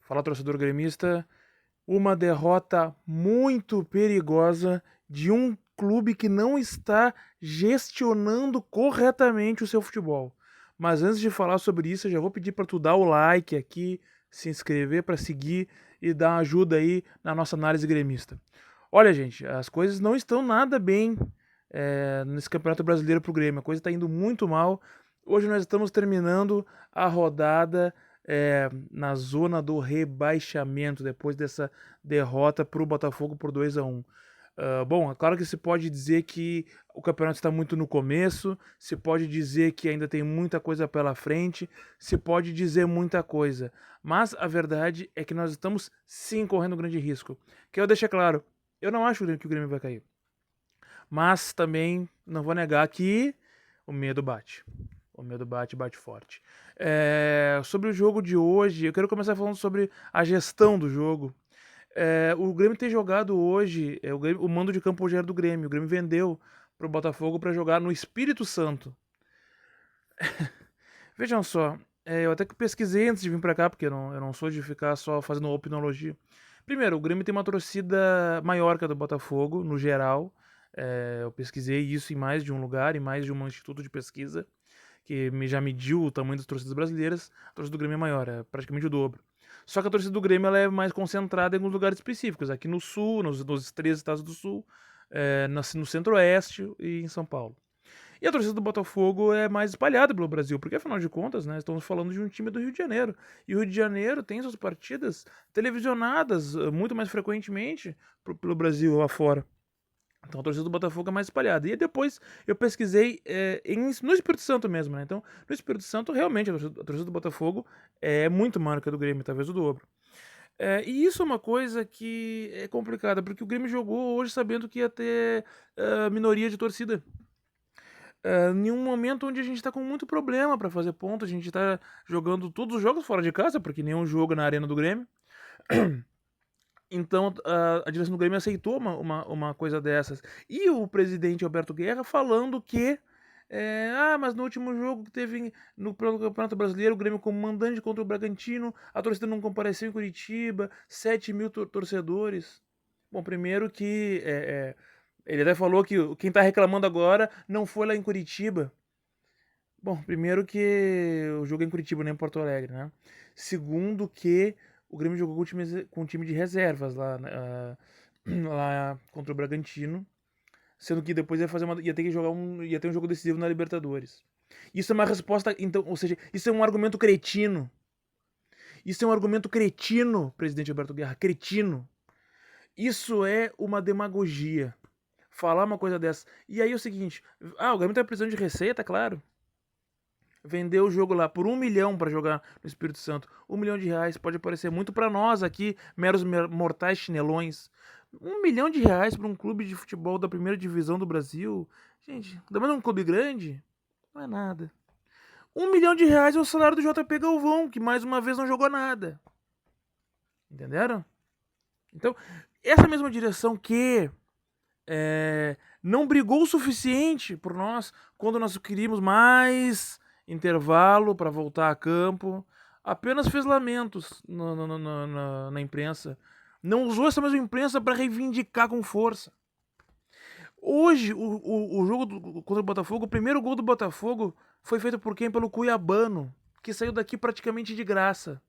Fala, torcedor gremista. Uma derrota muito perigosa de um clube que não está gestionando corretamente o seu futebol. Mas antes de falar sobre isso, eu já vou pedir para tu dar o like aqui, se inscrever para seguir e dar uma ajuda aí na nossa análise gremista. Olha, gente, as coisas não estão nada bem nesse Campeonato Brasileiro pro Grêmio. A coisa está indo muito mal. Hoje nós estamos terminando a rodada na zona do rebaixamento, depois dessa derrota para o Botafogo por 2-1. Bom, é claro que se pode dizer que o campeonato está muito no começo, se pode dizer que ainda tem muita coisa pela frente, se pode dizer muita coisa, mas a verdade é que nós estamos sim correndo um grande risco. Que eu deixo claro, eu não acho que o Grêmio vai cair, mas também não vou negar que o medo bate. O medo bate, bate forte. Sobre o jogo de hoje, eu quero começar falando sobre a gestão do jogo. O Grêmio tem jogado hoje, o mando de campo hoje era do Grêmio. O Grêmio vendeu pro Botafogo para jogar no Espírito Santo. Vejam só, eu até que pesquisei antes de vir para cá, porque eu não sou de ficar só fazendo opinologia. Primeiro, o Grêmio tem uma torcida maior que a do Botafogo, no geral. Eu pesquisei isso em mais de um lugar, em mais de um instituto de pesquisa, que já mediu o tamanho das torcidas brasileiras. A torcida do Grêmio é maior, é praticamente o dobro. Só que a torcida do Grêmio ela é mais concentrada em alguns lugares específicos, aqui no Sul, nos três estados do Sul, no Centro-Oeste e em São Paulo. E a torcida do Botafogo é mais espalhada pelo Brasil, porque afinal de contas, né, estamos falando de um time do Rio de Janeiro. E o Rio de Janeiro tem suas partidas televisionadas muito mais frequentemente pelo Brasil afora. Então a torcida do Botafogo é mais espalhada. E depois eu pesquisei no Espírito Santo mesmo, né? Então, no Espírito Santo, realmente, a torcida do Botafogo é muito maior que a do Grêmio, talvez o dobro. E isso é uma coisa que é complicada, porque o Grêmio jogou hoje sabendo que ia ter minoria de torcida. Em um momento onde a gente tá com muito problema para fazer ponto, a gente tá jogando todos os jogos fora de casa, porque nenhum jogo na arena do Grêmio. Então a direção do Grêmio aceitou uma coisa dessas. E o presidente Alberto Guerra falando que. Mas no último jogo que teve pelo Campeonato Brasileiro, o Grêmio como mandante contra o Bragantino, a torcida não compareceu em Curitiba, 7 mil torcedores. Bom, primeiro que ele até falou que quem tá reclamando agora não foi lá em Curitiba. Bom, primeiro que o jogo é em Curitiba, nem em Porto Alegre, né? Segundo que o Grêmio jogou com um time de reservas lá, lá contra o Bragantino, sendo que depois ia ter que ia ter um jogo decisivo na Libertadores. Isso é uma resposta, então, ou seja, isso é um argumento cretino. Isso é um argumento cretino, presidente Alberto Guerra, cretino. Isso é uma demagogia. Falar uma coisa dessa. E aí é o seguinte, o Grêmio tá precisando de receita, claro. Vendeu o jogo lá por 1 milhão para jogar no Espírito Santo. R$ 1 milhão pode parecer muito para nós aqui, meros mortais chinelões. R$ 1 milhão para um clube de futebol da primeira divisão do Brasil. Gente, também é um clube grande? Não é nada. R$ 1 milhão é o salário do JP Galvão, que mais uma vez não jogou nada. Entenderam? Então, essa mesma direção que não brigou o suficiente por nós quando nós queríamos mais intervalo para voltar a campo, apenas fez lamentos na imprensa. Não usou essa mesma imprensa para reivindicar com força. Hoje, o jogo contra o Botafogo, o primeiro gol do Botafogo foi feito por quem? Pelo Cuiabano, que saiu daqui praticamente de graça.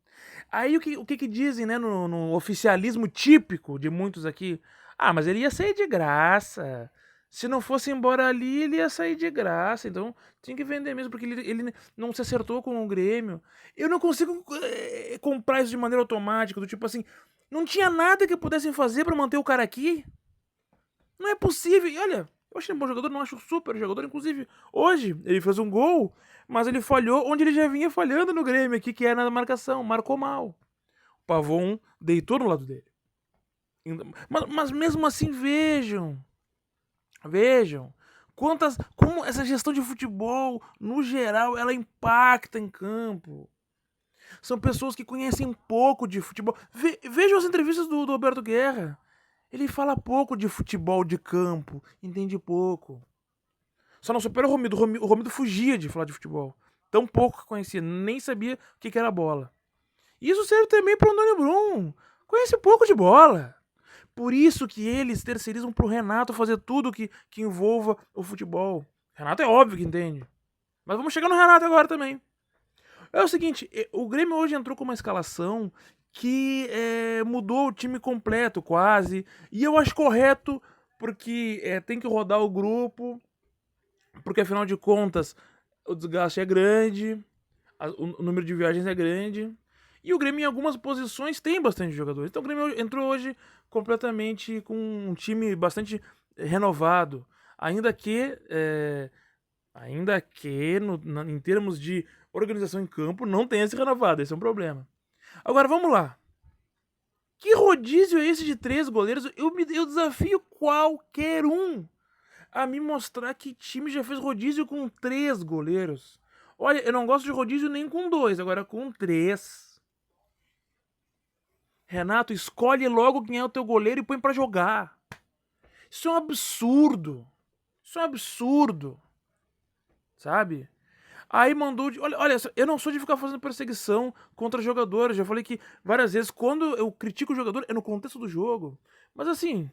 Aí o que dizem, né, no oficialismo típico de muitos aqui? Mas ele ia sair de graça. Se não fosse embora ali, ele ia sair de graça. Então tinha que vender mesmo, porque ele não se acertou com o Grêmio. Eu não consigo comprar isso de maneira automática, do tipo assim, não tinha nada que pudessem fazer pra manter o cara aqui. Não é possível. E olha, eu acho ele um bom jogador, não acho super jogador. Inclusive, hoje ele fez um gol, mas ele falhou onde ele já vinha falhando no Grêmio aqui, que é na marcação. Marcou mal. O Pavon deitou no lado dele. Mas mesmo assim, vejam. Vejam. Como essa gestão de futebol, no geral, ela impacta em campo. São pessoas que conhecem pouco de futebol. Vejam as entrevistas do Alberto Guerra. Ele fala pouco de futebol de campo, entende pouco. Só não supera o Romildo. O Romildo fugia de falar de futebol. Tão pouco que conhecia, nem sabia o que era bola. Isso serve também para o Antônio Brum. Conhece pouco de bola. Por isso que eles terceirizam pro Renato fazer tudo que envolva o futebol. Renato é óbvio que entende. Mas vamos chegar no Renato agora também. É o seguinte, o Grêmio hoje entrou com uma escalação que mudou o time completo quase. E eu acho correto porque tem que rodar o grupo. Porque afinal de contas o desgaste é grande. O número de viagens é grande. E o Grêmio, em algumas posições, tem bastante jogadores. Então o Grêmio entrou hoje completamente com um time bastante renovado. Ainda que em termos de organização em campo, não tenha se renovado. Esse é um problema. Agora, vamos lá. Que rodízio é esse de 3 goleiros? Eu desafio qualquer um a me mostrar que time já fez rodízio com 3 goleiros. Olha, eu não gosto de rodízio nem com 2, agora com 3. Renato, escolhe logo quem é o teu goleiro e põe pra jogar. Isso é um absurdo. Isso é um absurdo. Sabe? Aí mandou... Olha, eu não sou de ficar fazendo perseguição contra jogadores. Já falei que várias vezes, quando eu critico o jogador, é no contexto do jogo. Mas assim,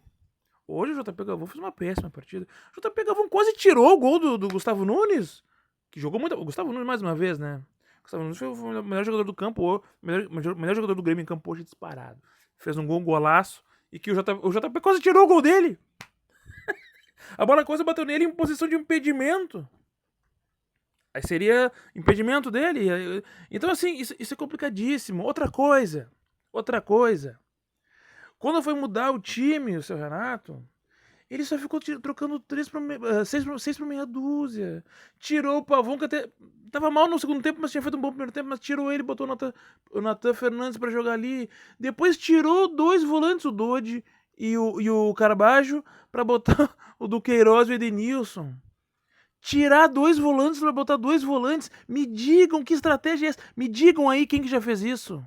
hoje o JP Galvão fez uma péssima partida. O JP Galvão quase tirou o gol do Gustavo Nunes, que jogou muito... O Gustavo Nunes mais uma vez, né? O Gustavo Nunes foi o melhor jogador do campo, o melhor jogador do Grêmio em campo hoje disparado. Fez um golaço, e que o JP quase tirou o gol dele. A bola quase bateu nele em posição de impedimento. Aí seria impedimento dele. Então, assim, isso é complicadíssimo. Outra coisa. Quando foi mudar o time, o seu Renato, ele só ficou trocando 6 por meia dúzia. Tirou o Pavão, que até tava mal no segundo tempo, mas tinha feito um bom primeiro tempo, mas tirou ele, botou o Natan Fernandes pra jogar ali. Depois tirou 2 volantes, o Dodi e o Carbajo, pra botar o Duqueiroz e o Edenilson. Tirar 2 volantes pra botar 2 volantes. Me digam que estratégia é essa. Me digam aí quem que já fez isso.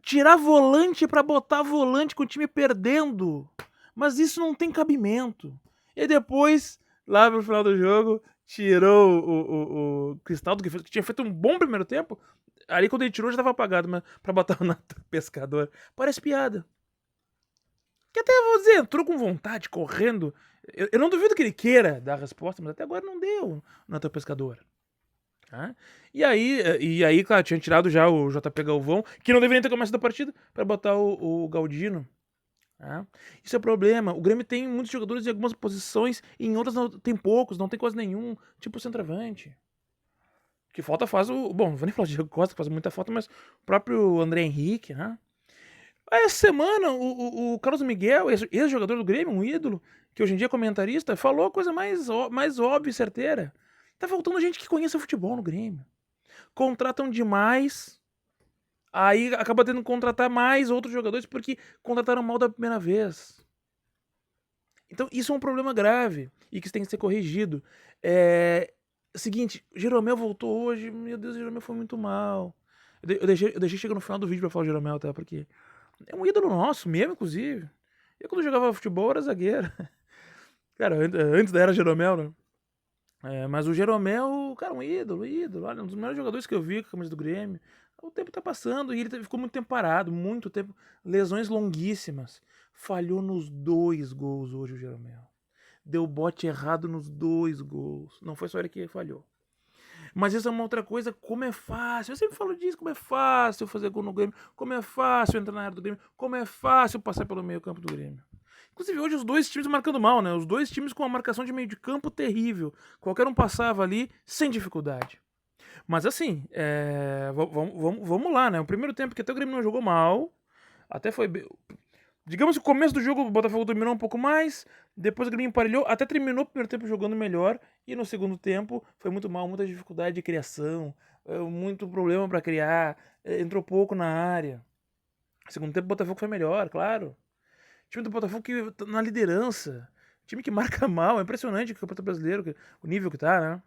Tirar volante pra botar volante com o time perdendo. Mas isso não tem cabimento. E depois, lá pro final do jogo, tirou o Cristaldo, que tinha feito um bom primeiro tempo. Ali quando ele tirou já tava apagado, mas pra botar o Natan Pescador. Parece piada. Que até, vou dizer, entrou com vontade, correndo. Eu não duvido que ele queira dar a resposta, mas até agora não deu o Natan Pescador. Tá? E aí, claro, tinha tirado já o JP Galvão, que não deveria ter começado a partida, pra botar o Galdino. Tá? Isso é problema. O Grêmio tem muitos jogadores em algumas posições, e em outras tem poucos, não tem quase nenhum, tipo o centroavante. Que falta faz o... Bom, não vou nem falar de Diego Costa, que faz muita falta, mas o próprio André Henrique, né? Essa semana, o Carlos Miguel, ex-jogador do Grêmio, um ídolo, que hoje em dia é comentarista, falou a coisa mais óbvia e certeira. Tá faltando gente que conheça futebol no Grêmio. Contratam demais, aí acaba tendo que contratar mais outros jogadores porque contrataram mal da primeira vez. Então isso é um problema grave e que tem que ser corrigido. Seguinte, o Jeromel voltou hoje, meu Deus, o Jeromel foi muito mal. Eu deixei chegar no final do vídeo pra falar o Jeromel, tá? Porque é um ídolo nosso mesmo, inclusive. Eu quando jogava futebol era zagueiro. Cara, antes da era Jeromel, né? Mas o Jeromel, cara, um ídolo. Olha, um dos melhores jogadores que eu vi com a camisa do Grêmio. O tempo tá passando e ele ficou muito tempo parado, muito tempo. Lesões longuíssimas. Falhou nos 2 gols hoje o Jeromel. Deu bote errado nos 2 gols. Não foi só ele que falhou. Mas isso é uma outra coisa, como é fácil. Eu sempre falo disso, como é fácil fazer gol no Grêmio, como é fácil entrar na área do Grêmio, como é fácil passar pelo meio campo do Grêmio. Inclusive hoje os 2 times marcando mal, né? Os 2 times com uma marcação de meio de campo terrível. Qualquer um passava ali sem dificuldade. Mas assim, vamos lá, né? O primeiro tempo que até o Grêmio não jogou mal, até foi... Digamos que o começo do jogo o Botafogo dominou um pouco mais, depois o Grêmio emparelhou, até terminou o primeiro tempo jogando melhor, e no segundo tempo foi muito mal, muita dificuldade de criação, muito problema pra criar, entrou pouco na área. No segundo tempo o Botafogo foi melhor, claro. O time do Botafogo que tá na liderança, time que marca mal, é impressionante o Campeonato Brasileiro, o nível que tá, né?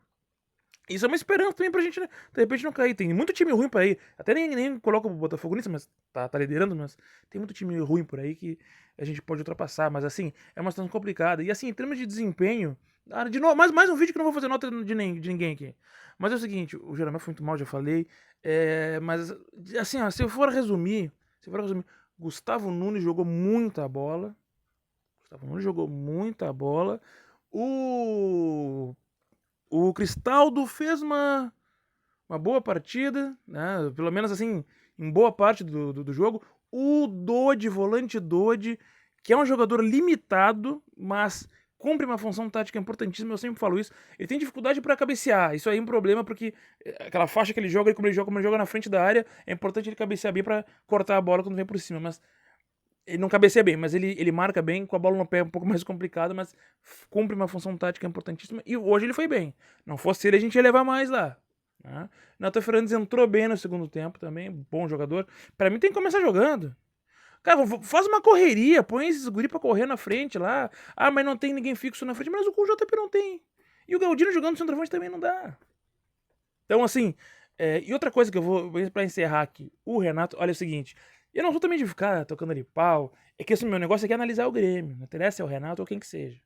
Isso é uma esperança também pra gente, né? De repente não cair. Tem muito time ruim por aí. Até nem coloco o Botafogo nisso, mas tá liderando, mas tem muito time ruim por aí que a gente pode ultrapassar. Mas assim, é uma situação complicada. E assim, em termos de desempenho, De novo, mais um vídeo que eu não vou fazer nota de ninguém aqui. Mas é o seguinte, o Jeromel foi muito mal, já falei. Mas, assim, ó, se eu for resumir, Gustavo Nunes jogou muita bola. O Cristaldo fez uma boa partida, né? Pelo menos assim, em boa parte do jogo. O Dodi, volante Dodi, que é um jogador limitado, mas cumpre uma função tática importantíssima, eu sempre falo isso. Ele tem dificuldade para cabecear, isso aí é um problema, porque aquela faixa que ele joga, como ele joga na frente da área, é importante ele cabecear bem para cortar a bola quando vem por cima, mas ele não cabeceia bem, mas ele marca bem, com a bola no pé é um pouco mais complicado, mas cumpre uma função tática importantíssima, e hoje ele foi bem. Não fosse ele, a gente ia levar mais lá. Né? Nathan Fernandes entrou bem no segundo tempo também, bom jogador. Pra mim tem que começar jogando. Cara, faz uma correria, põe esses guri pra correr na frente lá. Ah, mas não tem ninguém fixo na frente, mas o JP não tem. E o Galdino jogando no centroavante também não dá. Então, assim, e outra coisa que eu vou pra encerrar aqui, o Renato, olha o seguinte, eu não sou também de ficar tocando ali pau, é que assim, meu negócio aqui é analisar o Grêmio, não interessa se é o Renato ou quem que seja.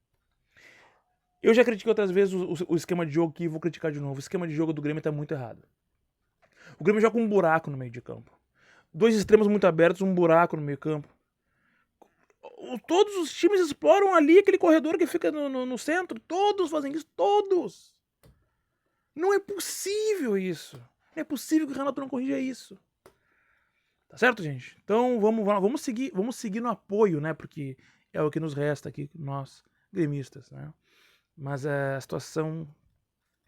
Eu já critiquei outras vezes o esquema de jogo que vou criticar de novo. O esquema de jogo do Grêmio tá muito errado. O Grêmio joga com um buraco no meio de campo. 2 extremos muito abertos, um buraco no meio campo. Todos os times exploram ali aquele corredor que fica no centro. Todos fazem isso, todos. Não é possível isso. Não é possível que o Renato não corrija isso. Tá certo, gente? Então vamos seguir no apoio, né? Porque é o que nos resta aqui, nós, gremistas, né? Mas a situação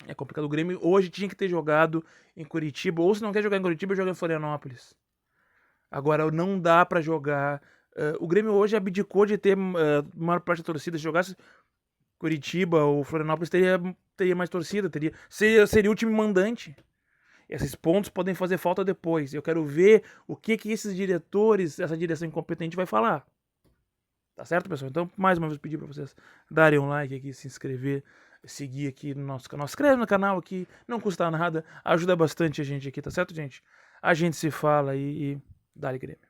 é complicada. O Grêmio hoje tinha que ter jogado em Curitiba, ou se não quer jogar em Curitiba, joga em Florianópolis. Agora, não dá pra jogar. O Grêmio hoje abdicou de ter maior parte da torcida. Se jogasse Curitiba ou Florianópolis, teria mais torcida, seria o time mandante. Esses pontos podem fazer falta depois. Eu quero ver o que esses diretores, essa direção incompetente vai falar. Tá certo, pessoal? Então, mais uma vez, pedir pra vocês darem um like aqui, se inscrever, seguir aqui no nosso canal. Se inscreve no canal aqui, não custa nada, ajuda bastante a gente aqui, tá certo, gente? A gente se fala aí e dá-lhe Grêmio.